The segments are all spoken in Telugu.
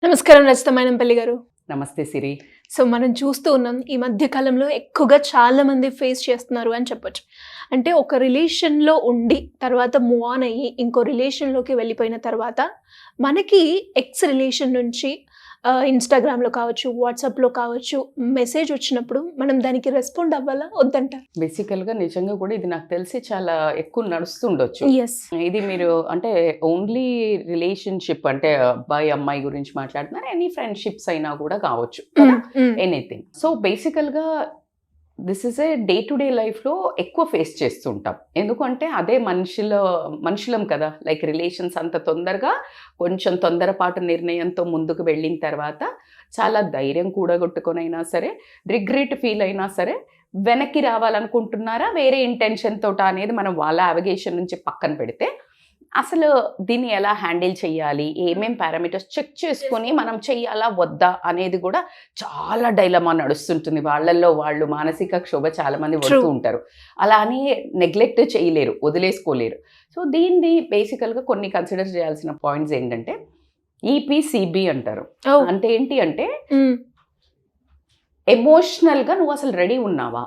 నమస్కారం రచితమైనంపల్లి గారు. నమస్తే సిరి. సో మనం చూస్తూ ఉన్నాం ఈ మధ్య కాలంలో ఎక్కువగా చాలా మంది ఫేస్ చేస్తున్నారు అని చెప్పొచ్చు. అంటే ఒక రిలేషన్‌లో ఉండి తర్వాత మూవ్ ఆన్ అయ్యి ఇంకో రిలేషన్‌లోకి వెళ్ళిపోయిన తర్వాత మనకి ఎక్స్ రిలేషన్ నుంచి ఇన్‌స్టాగ్రామ్‌లో కావచ్చు, వాట్సాప్‌లో కావచ్చు మెసేజ్ వచ్చినప్పుడు మనం దానికి రెస్పాండ్ అవ్వాలా? వద్దంటారా? బేసికల్‌గా నిజంగా కూడా ఇది నాకు తెలిసి చాలా ఎక్కువ నడుస్తుండొచ్చు. యెస్. ఇది మీరు అంటే ఓన్లీ రిలేషన్‌షిప్ అంటే అబ్బాయి, అమ్మాయి గురించి మాట్లాడుతున్నారు. ఎనీ ఫ్రెండ్‌షిప్స్ అయినా కూడా కావచ్చు కదా! ఎనీథింగ్. సో బేసికల్‌గా this is a day to day లైఫ్‌లో ఎక్కువ ఫేస్ చేస్తుంటాం. ఎందుకంటే అదే మనుషులం కదా! లైక్ రిలేషన్స్ అంత తొందరగా కొంచెం తొందరపాటు నిర్ణయంతో ముందుకు వెళ్ళిన తర్వాత చాలా ధైర్యం కూడగొట్టుకొనైనా సరే, రిగ్రెట్ ఫీల్ అయినా సరే వెనక్కి రావాలనుకుంటున్నారా వేరే ఇంటెన్షన్ తోటా అనేది మనం వాళ్ళ అవిగేషన్ నుంచి పక్కన పెడితే అసలు దీన్ని ఎలా హ్యాండిల్ చేయాలి, ఏమేం పారామీటర్స్ చెక్ చేసుకొని మనం చెయ్యాలా వద్దా అనేది కూడా చాలా డైలమా నడుస్తుంటుంది. వాళ్ళల్లో వాళ్ళు మానసిక క్షోభ చాలా మంది పడుతూ ఉంటారు. అలా అని నెగ్లెక్ట్ చేయలేరు, వదిలేసుకోలేరు. సో దీన్ని బేసికల్గా కొన్ని కన్సిడర్ చేయాల్సిన పాయింట్స్ ఏంటంటే ఈపీసీబీ అంటారు. అంటే ఏంటి అంటే ఎమోషనల్గా నువ్వు అసలు రెడీ ఉన్నావా?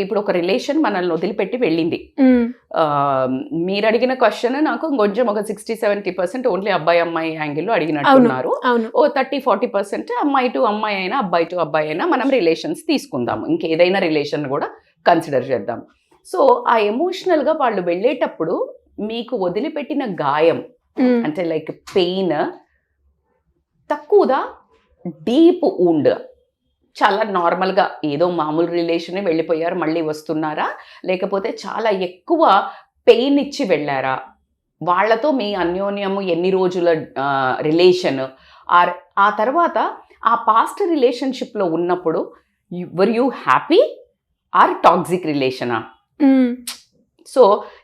ఇప్పుడు ఒక రిలేషన్ మనల్ని వదిలిపెట్టి వెళ్ళింది. మీరు అడిగిన క్వశ్చన్ నాకు కొంచెం ఒక 60-70% ఓన్లీ అబ్బాయి అమ్మాయి యాంగిల్లో అడిగినట్టున్నారు. ఓ 30-40% అమ్మాయి టు అమ్మాయి అయినా అబ్బాయి టు అబ్బాయి అయినా మనం రిలేషన్స్ తీసుకుందాము. ఇంకేదైనా రిలేషన్ కూడా కన్సిడర్ చేద్దాం. సో ఆ ఎమోషనల్గా వాళ్ళు వెళ్ళేటప్పుడు మీకు వదిలిపెట్టిన గాయం అంటే లైక్ పెయిన్ తక్కువదా, డీప్ ఊండ్ చాలా నార్మల్గా ఏదో మామూలు రిలేషన్ వెళ్ళిపోయారు మళ్ళీ వస్తున్నారా, లేకపోతే చాలా ఎక్కువ పెయిన్ ఇచ్చి వెళ్ళారా? వాళ్ళతో మీ అన్యోన్యము ఎన్ని రోజుల రిలేషన్, ఆ తర్వాత ఆ పాస్ట్ రిలేషన్షిప్లో ఉన్నప్పుడు were you happy or toxic రిలేషనా? So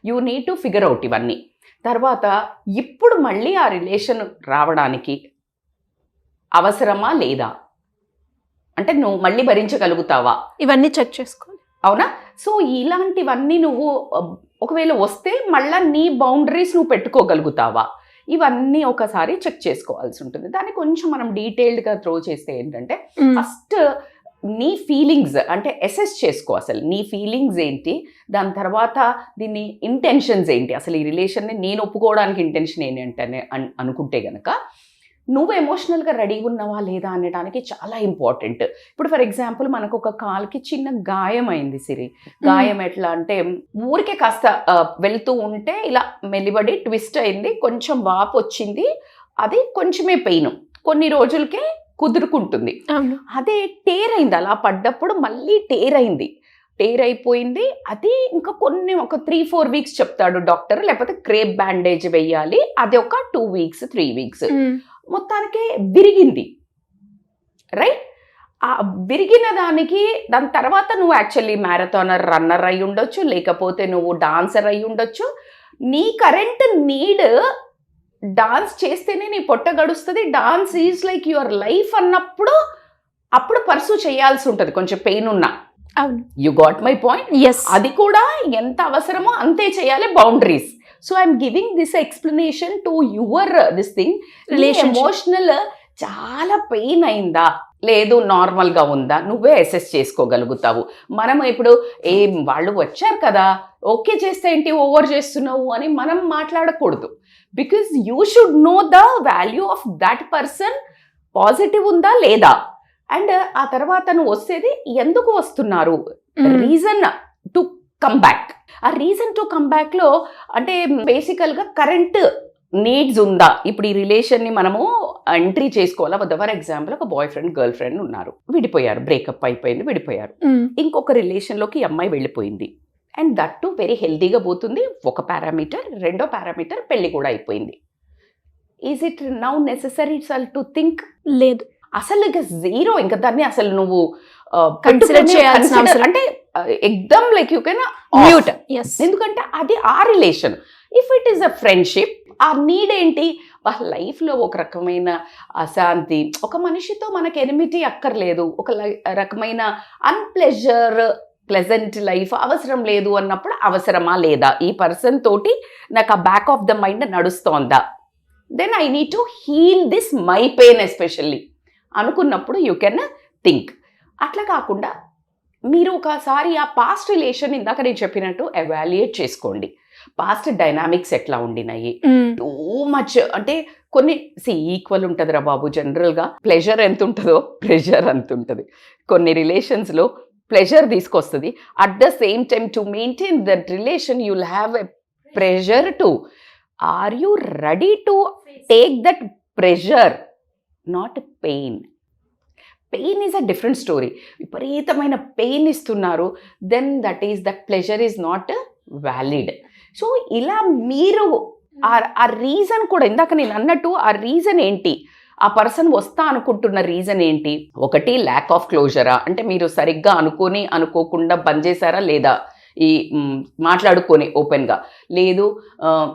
you need to figure out ఇవన్నీ. తర్వాత ఇప్పుడు మళ్ళీ ఆ రిలేషన్ రావడానికి అవసరమా లేదా, అంటే నువ్వు మళ్ళీ భరించగలుగుతావా, ఇవన్నీ చెక్ చేసుకోవాలి. అవునా? సో ఇలాంటివన్నీ నువ్వు ఒకవేళ వస్తే మళ్ళీ నీ బౌండరీస్ నువ్వు పెట్టుకోగలుగుతావా, ఇవన్నీ ఒకసారి చెక్ చేసుకోవాల్సి ఉంటుంది. దాన్ని కొంచెం మనం డీటెయిల్డ్గా త్రో చేస్తే ఏంటంటే ఫస్ట్ నీ ఫీలింగ్స్ అంటే అసెస్ చేసుకో, అసలు నీ ఫీలింగ్స్ ఏంటి, దాని తర్వాత దీన్ని ఇంటెన్షన్స్ ఏంటి, అసలు ఈ రిలేషన్ని నేను ఒప్పుకోవడానికి ఇంటెన్షన్ ఏంటంటే అనుకుంటే గనక నువ్వు ఎమోషనల్గా రెడీ ఉన్నావా లేదా అనడానికి చాలా ఇంపార్టెంట్. ఇప్పుడు ఫర్ ఎగ్జాంపుల్ మనకు ఒక కాల్కి చిన్న గాయం అయింది సిరి. గాయం ఎట్లా అంటే ఊరికే కాస్త వెళ్తూ ఉంటే ఇలా మెలిబడి ట్విస్ట్ అయింది, కొంచెం వాపు వచ్చింది, అది కొంచెమే పెయిన్, కొన్ని రోజులకే కుదురుకుంటుంది. అదే టేర్ అయింది, అలా పడ్డప్పుడు మళ్ళీ టేర్ అయింది, టేర్ అయిపోయింది, అది ఇంకా ఒక 3-4 వీక్స్ చెప్తాడు డాక్టర్, లేకపోతే క్రేప్ బ్యాండేజ్ వెయ్యాలి, అది ఒక 2 వీక్స్ 3 వీక్స్, మొత్తానికి విరిగింది. రైట్? ఆ విరిగిన దానికి దాని తర్వాత నువ్వు యాక్చువల్లీ మ్యారథానర్ రన్నర్ అయి ఉండొచ్చు, లేకపోతే నువ్వు డాన్సర్ అయి ఉండొచ్చు. నీ కరెంట్ నీడ్ డాన్స్ చేస్తేనే నీ పొట్ట గడుస్తుంది, dance is like your life అన్నప్పుడు అప్పుడు పర్సూ చేయాల్సి ఉంటుంది కొంచెం పెయిన్ ఉన్నా. అవును, యు గాట్ మై పాయింట్. అది కూడా ఎంత అవసరమో అంతే చేయాలి, boundaries. So I'm giving this explanation to your this thing. Emotional చాలా పెయిన్ అయిందా, లేదు నార్మల్గా ఉందా, నువ్వే అసెస్ చేసుకోగలుగుతావు. మనం ఇప్పుడు వాళ్ళు వచ్చారు కదా ఓకే చేస్తే ఏంటి ఓవర్ చేస్తున్నావు అని మనం మాట్లాడకూడదు. Because you should know the value of that person, positive ఉందా లేదా, అండ్ ఆ తర్వాత నువ్వు వస్తేది ఎందుకు వస్తున్నారు, రీజన్ టు కమ్ బ్యాక్. ఆ రీజన్ టు కమ్ బ్యాక్లో అంటే బేసికల్గా కరెంట్ నీడ్స్ ఉందా, ఇప్పుడు ఈ రిలేషన్ని మనము ఎంట్రీ చేసుకోవాలా వద్దా. ఫర్ ఎగ్జాంపుల్ ఒక బాయ్ ఫ్రెండ్ గర్ల్ ఫ్రెండ్ ఉన్నారు, విడిపోయారు, బ్రేకప్ అయిపోయింది, విడిపోయారు, ఇంకొక రిలేషన్లోకి అమ్మాయి వెళ్ళిపోయింది, అండ్ దట్ టు వెరీ హెల్తీగా పోతుంది. ఒక పారామీటర్, రెండో పారామీటర్ పెళ్లి కూడా అయిపోయింది. Is it now necessary to think? లేదు, అసలు ఇక జీరో, ఇంకా దాన్ని అసలు నువ్వు కన్సిడర్ చేయాల్సిన అవసరం అంటే ఎగ్దమ్ లైక్ యూ కెన్ మ్యూట్. ఎందుకంటే అది ఆ relation. If it is a friendship, ఆ నీడ్ ఏంటి, వాళ్ళ లైఫ్లో ఒక రకమైన అశాంతి, ఒక మనిషితో మనకు ఎనిమిటీ అక్కర్లేదు, ఒక రకమైన ప్లెజెంట్ లైఫ్ అవసరం లేదు అన్నప్పుడు అవసరమా లేదా, ఈ పర్సన్ తోటి నాకు ఆ బ్యాక్ ఆఫ్ ద మైండ్ నడుస్తోందా, then I need to heal this my pain especially అనుకున్నప్పుడు యూ కెన్ థింక్. అట్లా కాకుండా మీరు ఒకసారి ఆ పాస్ట్ రిలేషన్ ఇందాక నేను చెప్పినట్టు ఎవాల్యుయేట్ చేసుకోండి. పాస్ట్ డైనామిక్స్ ఎట్లా ఉండినాయి, టూ మచ్ అంటే కొన్ని ఈక్వల్ ఉంటుంది రా బాబు. జనరల్గా ప్లెజర్ ఎంత ఉంటుందో ప్రెషర్ అంత ఉంటుంది. కొన్ని రిలేషన్స్లో ప్లెజర్ తీసుకొస్తుంది, at the same time to maintain that relation you will have a pressure too. Are you ready to take that pressure, not pain. Pain is a different story. విపరీతమైన పెయిన్ ఇస్తున్నారు, then that pleasure is not valid. So ఇలా మీరు ఆ రీజన్ కూడా ఇందాక నేను అన్నట్టు ఆ రీజన్ ఏంటి, ఆ పర్సన్ వస్తా అనుకుంటున్న రీజన్ ఏంటి? ఒకటి ల్యాక్ ఆఫ్ క్లోజరా, అంటే మీరు సరిగ్గా అనుకోకుండా బంద్ చేశారా లేదా ఈ మాట్లాడుకొని ఓపెన్గా, లేదు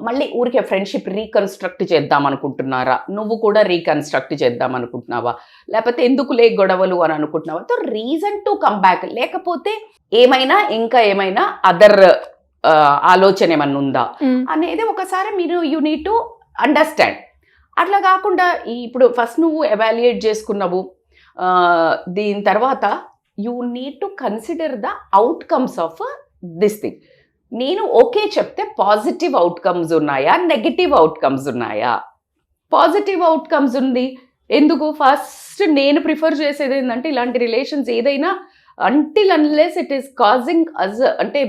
మళ్ళీ ఊరికే ఫ్రెండ్షిప్ రీకన్స్ట్రక్ట్ చేద్దాం అనుకుంటున్నారా, నువ్వు కూడా రీకన్స్ట్రక్ట్ చేద్దాం అనుకుంటున్నావా, లేకపోతే ఎందుకు గొడవలు అని అనుకుంటున్నావా? So reason to come back. లేకపోతే ఇంకా ఏమైనా అదర్ ఆలోచన ఏమన్నా ఉందా అనేది ఒకసారి మీరు యూ నీడ్ టు అండర్స్టాండ్. అట్లా కాకుండా ఇప్పుడు ఫస్ట్ నువ్వు ఎవాల్యుయేట్ చేసుకున్నావు, దీని తర్వాత you need to consider the outcomes of this thing. నేను ఓకే చెప్తే పాజిటివ్ అవుట్కమ్స్ ఉన్నాయా, నెగటివ్ అవుట్కమ్స్ ఉన్నాయా? పాజిటివ్ అవుట్కమ్స్ ఉంది. ఎందుకు? ఫస్ట్ నేను ప్రిఫర్ చేసేది ఏంటంటే ఇలాంటి రిలేషన్స్ ఏదైనా until unless it is causing us, అంటే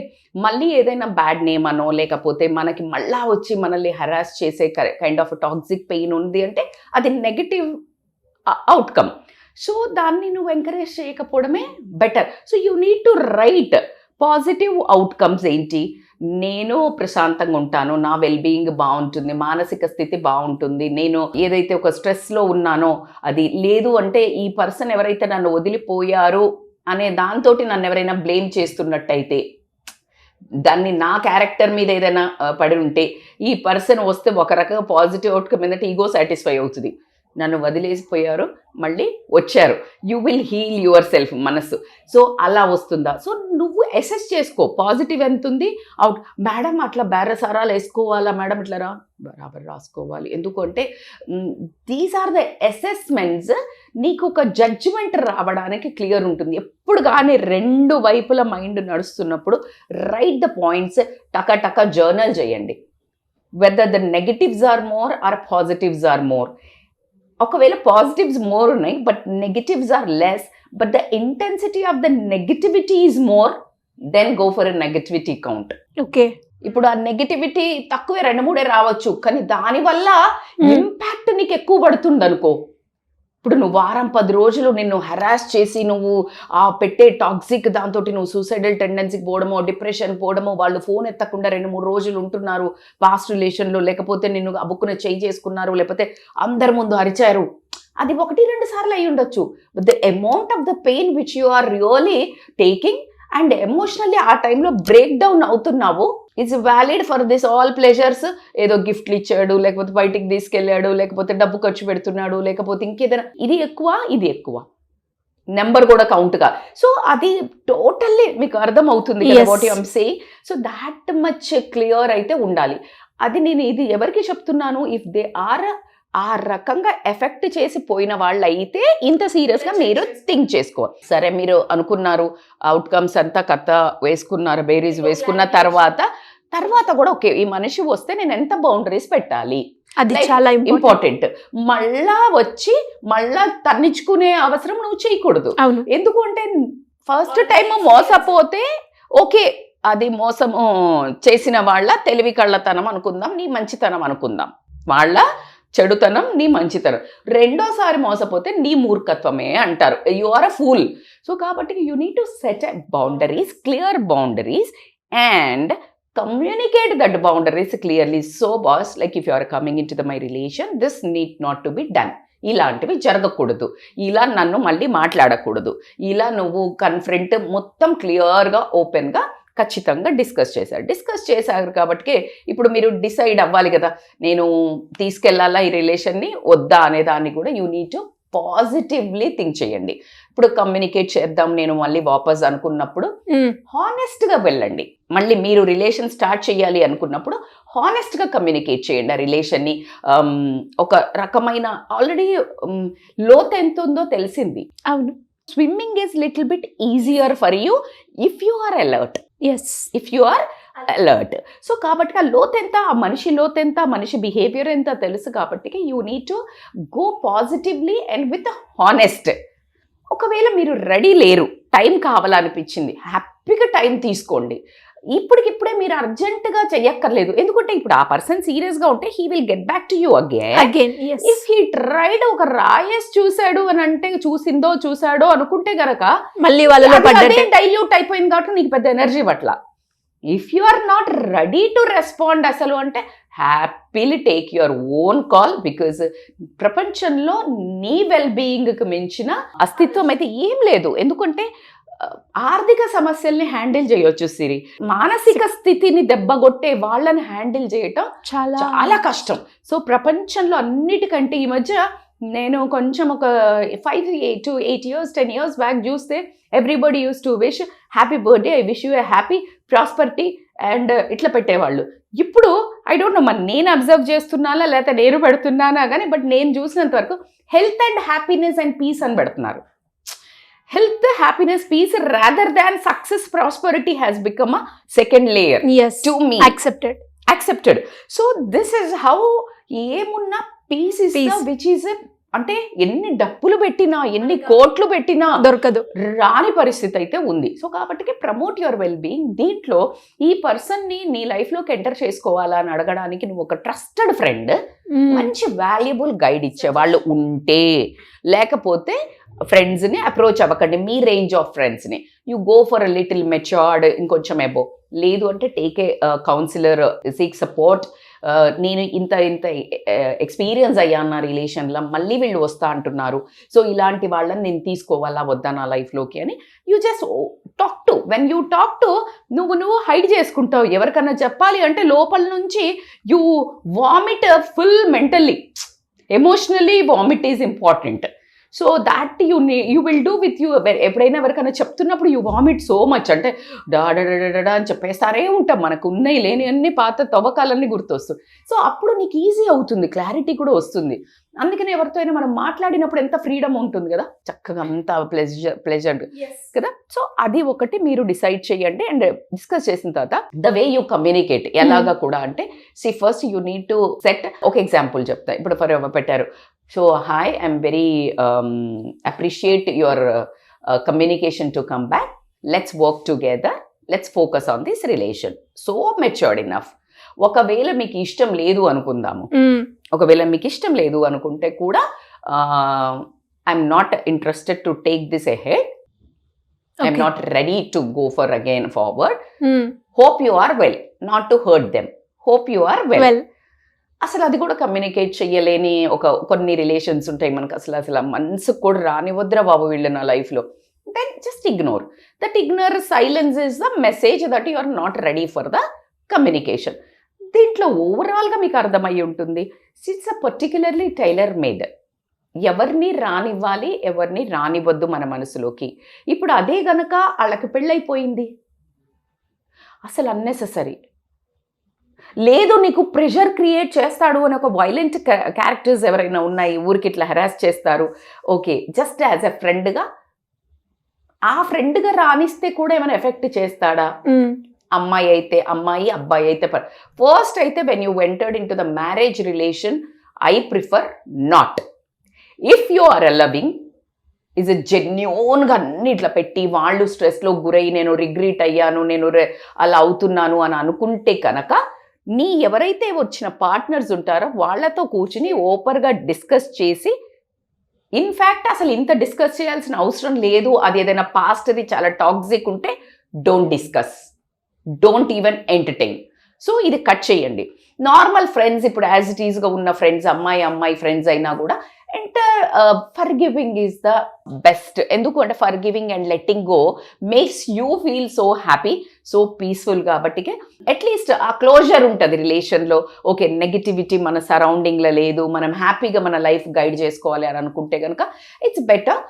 మళ్ళీ ఏదైనా బ్యాడ్ నేమ్ అనో లేకపోతే మనకి మళ్ళా వచ్చి మనల్ని హెరాస్ చేసే కైండ్ ఆఫ్ టాక్సిక్ పెయిన్ ఉంది అంటే అది నెగటివ్ అవుట్కమ్. సో దాన్ని నువ్వు ఎంకరేజ్ చేయకపోవడమే better. So you need to write positive outcomes ఏంటి. నేను ప్రశాంతంగా ఉంటాను, నా వెల్బీయింగ్ బాగుంటుంది, మానసిక స్థితి బాగుంటుంది, నేను ఏదైతే ఒక స్ట్రెస్లో ఉన్నానో అది లేదు. అంటే ఈ పర్సన్ ఎవరైతే నన్ను వదిలిపోయారు అనే దాంతో నన్ను ఎవరైనా బ్లేమ్ చేస్తున్నట్టయితే, దాన్ని నా క్యారెక్టర్ మీద ఏదైనా పడి ఉంటే, ఈ పర్సన్ వస్తే ఒక రకంగా పాజిటివ్ అవుట్కమ్ ఏంటంటే ఈగో సాటిస్ఫై అవుతుంది. నన్ను వదిలేసిపోయారు, మళ్ళీ వచ్చారు, you will heal yourself మనస్సు. సో అలా వస్తుందా? సో నువ్వు అసెస్ చేసుకో, పాజిటివ్ ఎంత ఉంది, అవుట్. మేడం అట్లా బేరసారాలు వేసుకోవాలా మేడం, ఇట్లా బరాబర్ రాసుకోవాలి. ఎందుకంటే దీస్ ఆర్ ద అసెస్మెంట్స్. నీకు ఒక జడ్జిమెంట్ రావడానికి క్లియర్ ఉంటుంది. ఎప్పుడు కానీ రెండు వైపుల మైండ్ నడుస్తున్నప్పుడు రైట్ ద పాయింట్స్, టక జర్నల్ చేయండి. Whether the negatives are more or positives are more. ఒకవేళ పాజిటివ్స్ మోర్ ఉన్నాయి but negatives are less, but the intensity of the negativity is more, then go for a negativity count. Okay. ఇప్పుడు ఆ నెగటివిటీ తక్కువే 2-3 రావచ్చు, కానీ దానివల్ల ఇంపాక్ట్ నీకు ఎక్కువ పడుతుంది అనుకో. ఇప్పుడు నువ్వు 10 రోజులు నిన్ను హెరాస్ చేసి నువ్వు ఆ పెట్టే టాక్సిక్ దాంతో నువ్వు సూసైడల్ టెండెన్సీకి పోవడమో, డిప్రెషన్ పోవడమో, వాళ్ళు ఫోన్ ఎత్తకుండా 2-3 రోజులు ఉంటున్నారు పాస్ట్ రిలేషన్లో, లేకపోతే నిన్ను అబుక్కున చేయి చేసుకున్నారు, లేకపోతే అందరి ముందు అరిచారు, అది 1-2 సార్లు అయి ఉండొచ్చు. But the amount of the pain which you are really taking and emotionally ఆ టైంలో బ్రేక్ డౌన్ అవుతున్నావు, it's valid for this all pleasures. ఏదో గిఫ్ట్లు ఇచ్చాడు, లేకపోతే బయటికి తీసుకెళ్ళాడు, లేకపోతే డబ్బు ఖర్చు పెడుతున్నాడు, లేకపోతే ఇంకేదైనా, ఇది ఎక్కువ నెంబర్ కూడా కౌంట్గా. సో అది టోటల్లీ మీకు అర్థం అవుతుంది what you am saying. So that much clear అయితే ఉండాలి. అది నేను ఇది ఎవరికి చెప్తున్నాను, ఇఫ్ దే ఆర్ ఆ రకంగా ఎఫెక్ట్ చేసి పోయిన వాళ్ళు అయితే ఇంత సీరియస్గా మీరు థింక్ చేసుకోవాలి. సరే మీరు అనుకున్నారు, అవుట్కమ్స్ అంతా కథ వేసుకున్నారు, బేరీస్ వేసుకున్న తర్వాత కూడా ఓకే, ఈ మనిషి వస్తే నేను ఎంత బౌండరీస్ పెట్టాలి, అది చాలా ఇంపార్టెంట్. మళ్ళా తన్నించుకునే అవసరం నువ్వు చేయకూడదు. ఎందుకు అంటే ఫస్ట్ టైం మోసపోతే ఓకే, అది మోసము చేసిన వాళ్ళ తెలివి కళ్ళతనం అనుకుందాం, నీ మంచితనం అనుకుందాం, వాళ్ళ చెడుతనం నీ మంచితనం. రెండోసారి మోసపోతే నీ మూర్ఖత్వమే అంటారు, you are a fool. So కాబట్టి you need to set boundaries, clear boundaries and communicate that boundaries clearly. So boss, like if you are coming into my relation, this need not to be done. ఇలాంటివి జరగకూడదు, ఇలా నన్ను మళ్ళీ మాట్లాడకూడదు, ఇలా నువ్వు కన్ఫ్రంట్ మొత్తం క్లియర్గా ఓపెన్గా ఖచ్చితంగా డిస్కస్ చేశారు కాబట్టి ఇప్పుడు మీరు డిసైడ్ అవ్వాలి కదా, నేను తీసుకెళ్లాలా ఈ రిలేషన్ని వద్దా అనే దాన్ని కూడా you need to positively think చేయండి. ఇప్పుడు కమ్యూనికేట్ చేద్దాం నేను మళ్ళీ వాపస్ అనుకున్నప్పుడు హానెస్ట్గా వెళ్ళండి. మళ్ళీ మీరు రిలేషన్ స్టార్ట్ చేయాలి అనుకున్నప్పుడు హానెస్ట్గా కమ్యూనికేట్ చేయండి ఆ రిలేషన్ని. ఒక రకమైన ఆల్రెడీ లోతు ఎంత ఉందో తెలిసింది. అవును. Swimming is little bit easier for you if you are alert. If you are alert. So కాబట్టి ఆ లోత్ ఎంత, ఆ మనిషి లోత్ ఎంత, మనిషి బిహేవియర్ ఎంత తెలుసు కాబట్టి you need to go positively and with honest. ఒకవేళ మీరు రెడీ లేరు, టైం కావాలనిపించింది, హ్యాపీగా టైం తీసుకోండి. ఇప్పటికిప్పుడే మీరు అర్జెంటుగా చెయ్యక్కర్లేదు. ఎందుకంటే ఇప్పుడు ఆ పర్సన్ సీరియస్గా ఉంటే he will get back to you again. If he tried ఒక రాయేస్ చూశాడు అని అంటే చూసాడో అనుకుంటే గనక మళ్ళీ వాళ్ళలో డైల్యూట్ అయిపోయింది కాబట్టి నీకు పెద్ద ఎనర్జీ పట్ల. If you are not ready to respond అసలు అంటే happily take your own call. Because ప్రపంచంలో నీ వెల్ బీయింగ్కి మించిన అస్తిత్వం అయితే ఏం లేదు. ఎందుకంటే ఆర్థిక సమస్యల్ని హ్యాండిల్ చేయొచ్చు సిరి, మానసిక స్థితిని దెబ్బగొట్టే వాళ్ళని హ్యాండిల్ చేయటం చాలా కష్టం. సో ప్రపంచంలో అన్నిటికంటే ఈ మధ్య నేను కొంచెం ఒక 5 to 8 years 10 years బ్యాక్ చూస్తే everybody use to wish happy birthday, I wish you A happy prosperity and ఇట్లా పెట్టేవాళ్ళు. ఇప్పుడు ఐ డోంట్ నో మరి నేను అబ్జర్వ్ చేస్తున్నానా లేకపోతే నేను పెడుతున్నానా కానీ బట్ నేను చూసినంత వరకు health and happiness and peace అని పెడుతున్నారు. Health, happiness, peace rather than success, prosperity has become a second layer. Yes, to me. Accepted. So this is how ఏమున్నా peace is the which is అంటే ఎన్ని డబ్బులు పెట్టినా ఎన్ని కోట్లు పెట్టినా దొరకదు, రాని పరిస్థితి అయితే ఉంది. సో కాబట్టి ప్రమోట్ యువర్ వెల్ బీయింగ్. దీంట్లో ఈ పర్సన్ని నీ లైఫ్లోకి ఎంటర్ చేసుకోవాలా అని అడగడానికి నువ్వు ఒక ట్రస్టెడ్ ఫ్రెండ్, మంచి వాల్యుబుల్ గైడ్ ఇచ్చే వాళ్ళు ఉంటే, లేకపోతే ఫ్రెండ్స్ని అప్రోచ్ అవ్వకండి. మీ రేంజ్ ఆఫ్ ఫ్రెండ్స్ని you go for a little matured, ఇంకొంచెం అబో. లేదు అంటే take a counsellor, seek support. నేను ఇంత ఎక్స్పీరియన్స్ అయ్యాను నా రిలేషన్లో, మళ్ళీ వీళ్ళు వస్తా అంటున్నారు, సో ఇలాంటి వాళ్ళని నేను తీసుకోవాలా వద్దా నా లైఫ్లోకి అని you just talk to. When you talk to నువ్వు హైడ్ చేసుకుంటావు. ఎవరికన్నా చెప్పాలి అంటే లోపల నుంచి you vomit full mentally, emotionally vomit is important. So that you will do with you. ఎప్పుడైనా ఎవరికైనా చెప్తున్నప్పుడు యూ వామిట్ సో మచ్ అంటే డాడా అని చెప్పేస్తారే ఉంటాం. మనకు ఉన్నాయి లేని అన్ని పాత తవ్వకాలన్నీ గుర్తొస్తుంది. సో అప్పుడు నీకు ఈజీ అవుతుంది, క్లారిటీ కూడా వస్తుంది. అందుకని ఎవరితో అయినా మనం మాట్లాడినప్పుడు ఎంత ఫ్రీడమ్ ఉంటుంది కదా, చక్కగా అంత ప్లెజెంట్ కదా. సో అది ఒకటి మీరు డిసైడ్ చేయండి. అండ్ డిస్కస్ చేసిన తర్వాత ద వే యూ కమ్యూనికేట్ ఎలాగా కూడా అంటే first you need to set. ఒక ఎగ్జాంపుల్ చెప్తా. ఇప్పుడు ఫర్ ఎవరు పెట్టారు, so hi I'm very appreciate your communication to come back, let's work together, let's focus on this relation. So matured enough. ఒకవేళ మీకు ఇష్టం లేదు అనుకుందాము, ఒకవేళ మీకు ఇష్టం లేదు అనుకుంటే కూడా I'm not interested to take this ahead, I'm not ready to go for again forward, hope you are well, not to hurt them, hope you are well. అసలు అది కూడా కమ్యూనికేట్ చెయ్యలేని కొన్ని రిలేషన్స్ ఉంటాయి మనకు. అసలు మనసుకు కూడా రానివద్దురా బాబు వీళ్ళు నా లైఫ్లో. Then just ignore that. Ignore silence is the message that you are not ready for the communication. దీంట్లో ఓవరాల్గా మీకు అర్థమై ఉంటుంది, it's a particularly tailor made. ఎవరిని రానివ్వాలి, ఎవరిని రానివ్వద్దు మన మనసులోకి. ఇప్పుడు అదే గనక వాళ్ళకి పెళ్ళైపోయింది, అసలు అన్నెసెసరీ లేదు. నీకు ప్రెషర్ క్రియేట్ చేస్తాడు అని ఒక వైలెంట్ క్యారెక్టర్స్ ఎవరైనా ఉన్నాయి, ఊరికి ఇట్లా హెరాస్ చేస్తారు, ఓకే, జస్ట్ యాజ్ ఎ ఫ్రెండ్గా ఆ ఫ్రెండ్గా రానిస్తే కూడా ఏమైనా ఎఫెక్ట్ చేస్తాడా? అమ్మాయి అయితే అమ్మాయి, అబ్బాయి అయితే ఫస్ట్ అయితే when you entered into the marriage relation I prefer not. If you are loving is a జెన్యూన్గా అన్ని ఇట్లా పెట్టి వాళ్ళు స్ట్రెస్లో గురై నేను రిగ్రెట్ అయ్యాను, నేను అలా అవుతున్నాను అని అనుకుంటే కనుక నీ ఎవరైతే వచ్చిన పార్ట్నర్స్ ఉంటారో వాళ్ళతో కూర్చుని ఓపెన్గా డిస్కస్ చేసి, ఇన్ఫ్యాక్ట్ అసలు ఇంత డిస్కస్ చేయాల్సిన అవసరం లేదు, అది ఏదైనా పాస్ట్ అది చాలా టాక్సిక్ ఉంటే don't discuss, don't even entertain. So ఇది కట్ చేయండి. నార్మల్ ఫ్రెండ్స్, ఇప్పుడు యాజ్ ఇట్ ఈస్గా ఉన్న ఫ్రెండ్స్, అమ్మాయి ఫ్రెండ్స్ అయినా కూడా for giving is the best. ఎందుకు అంటే for giving and letting go makes you feel so happy, so peaceful. కాబట్టి అట్లీస్ట్ ఆ క్లోజర్ ఉంటుంది రిలేషన్లో. ఓకే, నెగిటివిటీ మన సరౌండింగ్లో లేదు, మనం హ్యాపీగా మన లైఫ్ గైడ్ చేసుకోవాలి అని అనుకుంటే కనుక ఇట్స్ బెటర్.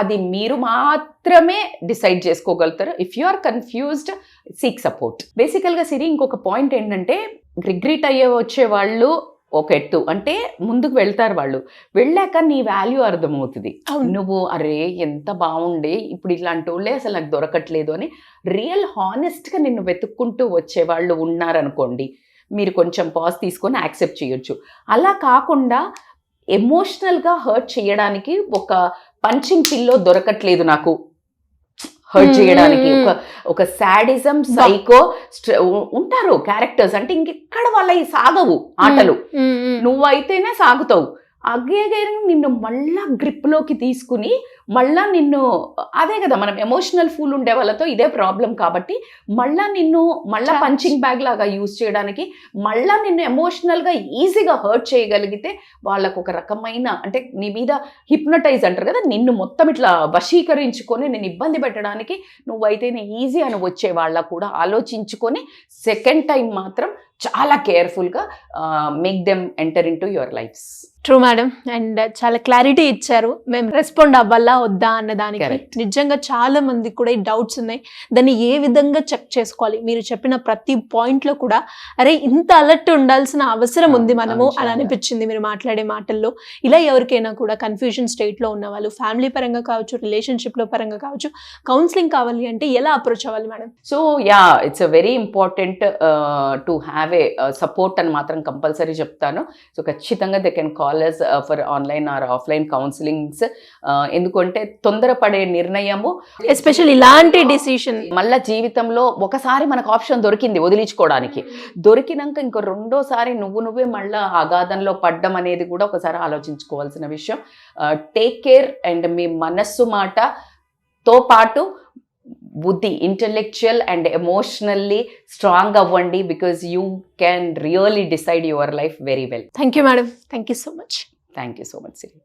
అది మీరు మాత్రమే డిసైడ్ చేసుకోగలుగుతారు. If you are confused, seek support. బేసికల్గా సిరి ఇంకొక పాయింట్ ఏంటంటే, రిగ్రెట్ వచ్చే వాళ్ళు ఒక ఎత్తు, అంటే ముందుకు వెళ్తారు వాళ్ళు, వెళ్ళాక నీ వాల్యూ అర్థమవుతుంది. నువ్వు అరే ఎంత బాగుండే, ఇప్పుడు ఇట్లాంటి వాళ్ళే అసలు నాకు దొరకట్లేదు అని రియల్ హానెస్ట్గా నిన్ను వెతుక్కుంటూ వచ్చేవాళ్ళు ఉన్నారనుకోండి, మీరు కొంచెం పాజ్ తీసుకొని యాక్సెప్ట్ చేయొచ్చు. అలా కాకుండా ఎమోషనల్గా హర్ట్ చేయడానికి ఒక పంచింగ్ పిల్లో దొరకట్లేదు నాకు హర్ట్ చేయడానికి, ఒక సాడిజం సైకో ఉంటారు క్యారెక్టర్స్, అంటే ఇంకెక్కడ వాళ్ళ సాగవు ఆటలు, నువ్వైతేనే సాగుతావు. నిన్ను మళ్ళా గ్రిప్లోకి తీసుకుని మళ్ళా నిన్ను, అదే కదా మనం ఎమోషనల్ ఫూల్ ఉండే వాళ్ళతో ఇదే ప్రాబ్లం. కాబట్టి నిన్ను మళ్ళా పంచింగ్ బ్యాగ్ లాగా యూజ్ చేయడానికి, మళ్ళా నిన్ను ఎమోషనల్గా ఈజీగా హర్ట్ చేయగలిగితే వాళ్ళకు ఒక రకమైన, అంటే నీ మీద హిప్నటైజ్ అంటారు కదా, నిన్ను మొత్తం ఇట్లా వశీకరించుకొని నేను ఇబ్బంది పెట్టడానికి నువ్వైతేనే ఈజీ అని వచ్చే వాళ్ళ కూడా ఆలోచించుకొని సెకండ్ టైం మాత్రం చాలా కేర్ఫుల్గా make them enter into your lifes. True madam, and చాలా క్లారిటీ ఇచ్చారు. మేము రెస్పాండ్ అవ్వాలా వద్దా అన్న దానికి. నిజంగా చాలా మందికి కూడా ఈ డౌట్స్ ఉన్నాయి, దాన్ని ఏ విధంగా చెక్ చేసుకోవాలి. మీరు చెప్పిన ప్రతి పాయింట్లో కూడా అరే ఇంత అలర్ట్ ఉండాల్సిన అవసరం ఉంది మనము అని అనిపించింది మీరు మాట్లాడే మాటల్లో. ఇలా ఎవరికైనా కూడా కన్ఫ్యూజన్ స్టేట్లో ఉన్న వాళ్ళు, ఫ్యామిలీ పరంగా కావచ్చు, రిలేషన్షిప్లో పరంగా కావచ్చు, కౌన్సిలింగ్ కావాలి అంటే ఎలా అప్రోచ్ అవ్వాలి madam? So it's a very important to have a support అని మాత్రం కంపల్సరీ చెప్తాను. సో ఖచ్చితంగా they can call us for online or offline counselings. ఎందుకంటే తొందరపడే నిర్ణయము, ఎస్పెషల్లీ ఇలాంటి డిసిషన్, మళ్ళీ జీవితంలో ఒకసారి మనకు ఆప్షన్ దొరికింది వదిలించుకోవడానికి, దొరికినాక ఇంకో రెండోసారి నువ్వే మళ్ళీ అగాధంలో పడ్డం అనేది కూడా ఒకసారి ఆలోచించుకోవాల్సిన విషయం. టేక్ కేర్ అండ్ మీ మనస్సు మాటతో పాటు బుద్ధి, ఇంటెలెక్చువల్ అండ్ ఎమోషనల్లీ స్ట్రాంగ్ అవ్వండి, because you can really decide your life very well. Thank you madam, thank you so much. Thank you so much Siri.